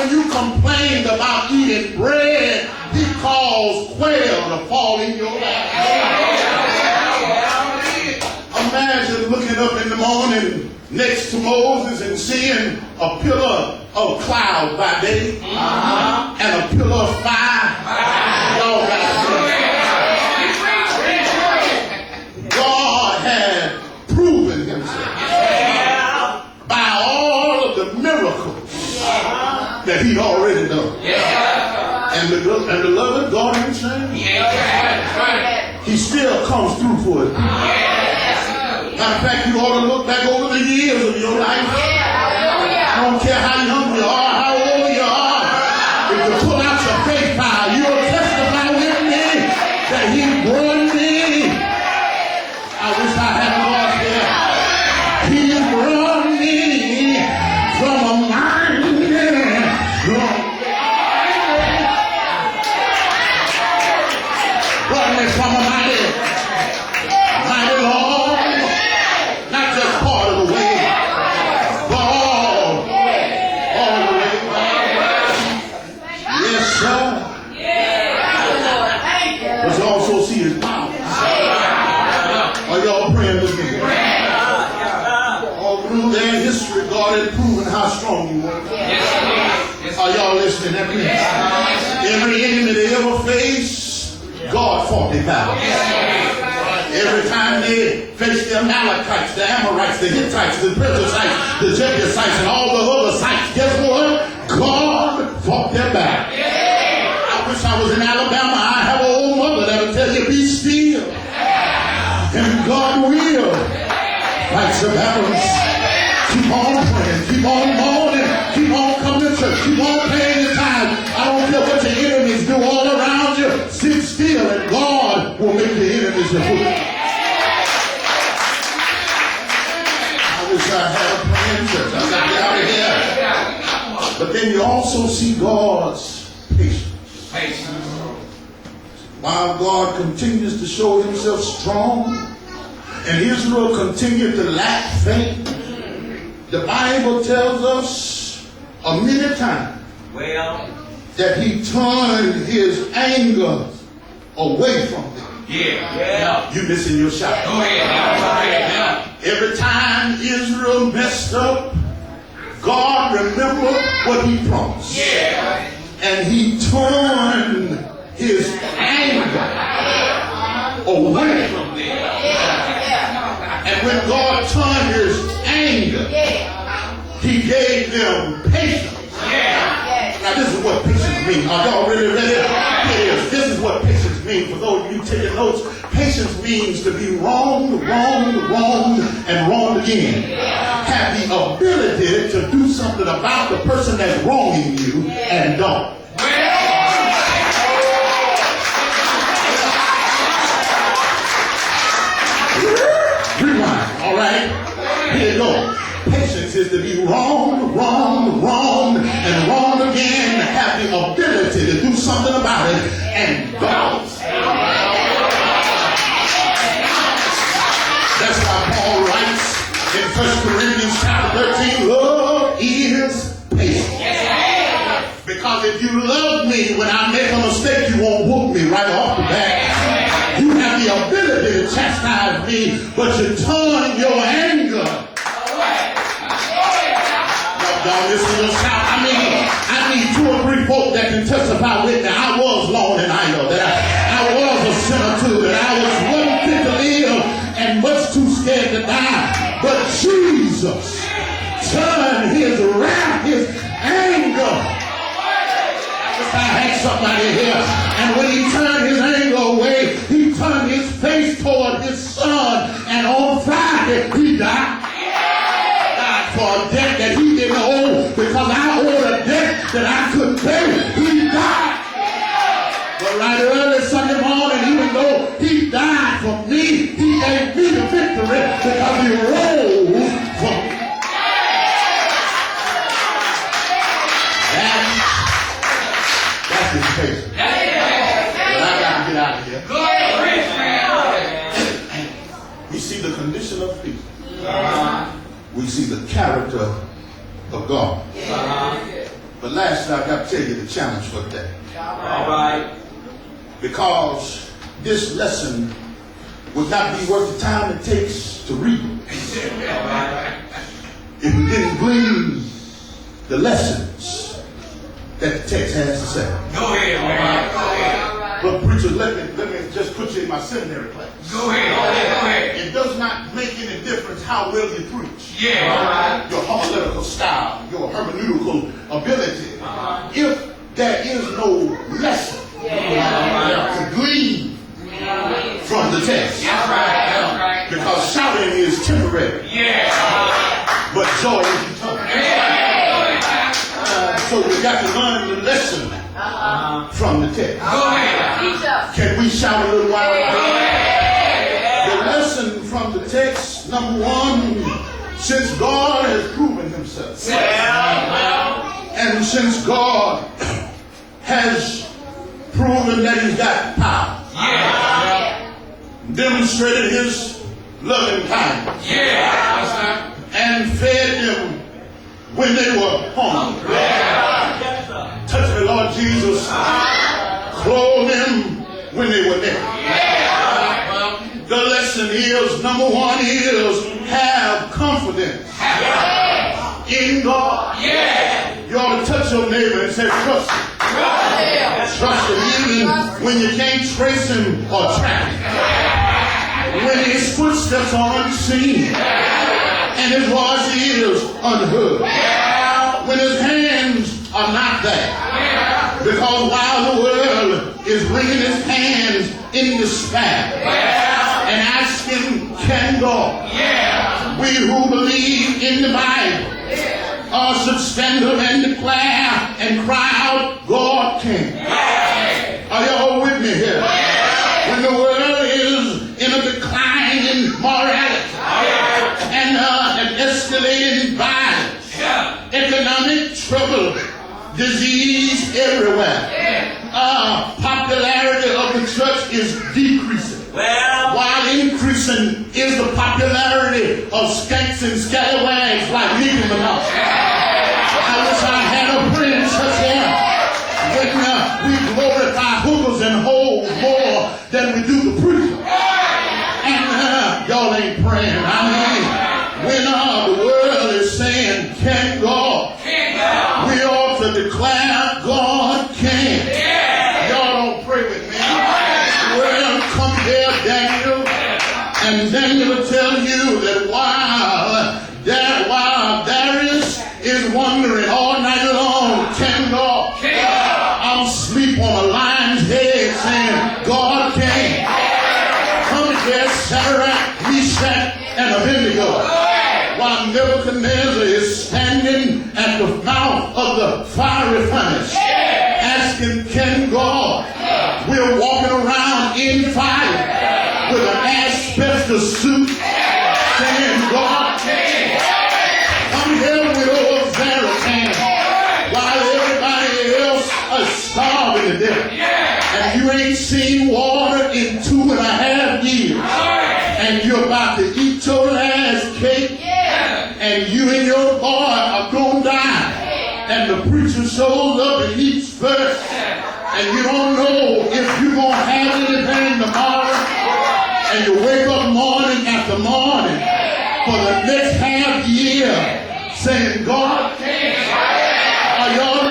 when you complained about eating bread, he caused quail to fall in your lap. Imagine looking up in the morning next to Moses and seeing a pillar of cloud by day and a pillar of fire. Y'all got God had proven himself by all of the miracles that he'd already done. And the beloved God ain't changed. He still comes through for it. Matter of fact, you ought to look back over the years of your life. I don't care how young you are, how old you are. If you pull out your faith file, you'll testify with me that he brought me. I wish I had lost there. He brought me from a mighty long. Brought me from a mighty long. God had proven how strong you were. Are y'all listening? Every enemy they ever faced, God fought their battles. Every time they faced the Amalekites, the Amorites, the Hittites, the Perizzites, the Jebusites, and all the other sites, guess what? God fought their battle. I wish I was in Alabama. I have an old mother that will tell you, be still. And God will fight your battles. Keep on praying, keep on mourning, keep on coming to church, keep on paying your tithe. I don't care what your enemies do all around you. Sit still and God will make the enemies your foot. I wish I had a praying church. I got to get out of here. But then you also see God's patience. While God continues to show himself strong and Israel continued to lack faith, the Bible tells us a many times that he turned his anger away from them. You missing your shot. Every time Israel messed up, God remembered what he promised. And he turned his anger away from them. And when God turned his anger, he gave them patience. Now this is what patience means. Are y'all really ready? It is. This is what patience means. For those of you taking notes, patience means to be wronged, and wronged again. Have the ability to do something about the person that's wronging you and don't. Rewind. All right? Here you go. Patience is to be wronged, and wronged again, have the ability to do something about it, and don't. That's why Paul writes in 1 Corinthians chapter 13, love is patient. Because if you love me, when I make a mistake, you won't whoop me right off the bat. You have the ability to chastise me, but you turn your anger. Y'all listen to your shout. I need 2 or 3 folk that can testify with me. I was long and I know that I was a sinner too, that I wasn't fit to live and much too scared to die. But Jesus turned his wrath, his anger. I had somebody here. And when he turned his anger away, he turned his face toward his son. And on Friday, he died. For a debt that he didn't owe, because I owed a debt that I couldn't pay. He died. But right early Sunday morning, even though he died for me, he gave me the victory because he rose from me. That's his patience. But I got to get out of here. We see the condition of people. We see the character of God. But lastly, I've got to tell you the challenge for today. All right. Because this lesson would not be worth the time it takes to read if we didn't glean the lessons that the text has to say. Go ahead, man. Go ahead. But preacher, let me just put you in my seminary class. Go ahead. Go ahead. It does not make any difference how well you preach. Yeah. All right. Your homiletical style, your hermeneutical ability. If there is no lesson to glean from the text. That's right. Because shouting is temporary. Yeah. But joy is eternal. So we got to learn the lesson from the text. Go ahead. Can we shout a little while? Go ahead. The lesson from the text, number one, since God has proven himself. And since God has proven that he's got power. Demonstrated his loving kindness. And fed them when they were hungry. Touch me, Lord Jesus. Clothe them when they were naked. The lesson is, number one is, have confidence in God. You ought to touch your neighbor and say, trust him. Trust him even when you can't trace him or track him. When his footsteps are unseen and his voice is unheard. When his hands are not there. Because while the world is wringing its hands in despair and asking, can God? We who believe in the Bible should stand up and declare and cry out, God can. Are y'all with me here? When the world is in a decline in morality and an escalating violence, economic trouble, disease everywhere, popularity of the church is decreasing. While increasing is the popularity of skanks and scalawags like Nicki Minaj. I wish I had a friend such here when we glorify hookers and hoes more than we do the preacher. And y'all ain't praying. I mean, when the world is saying, can God? We ought to declare God can. Y'all don't pray with me. Well, come here, Daniel. And Daniel will tell you that while Darius is wondering all night long, can God? I'm asleep on a lion's head saying, God can. Come here, Shadrach, Meshach, and Abednego. While Nebuchadnezzar is standing at the mouth of the fiery furnace, asking, can God? We're walking around in fire with an asbestos suit, saying, God can. Come here with old Zaratan, while everybody else is starving to death. And you ain't seen water in 2.5 years. And you're about to eat your last cake. And you and your boy are going to die. And the preacher shows up and eats first. And you don't know if you're going to have anything tomorrow. And you wake up morning after morning for the next half year saying, God can.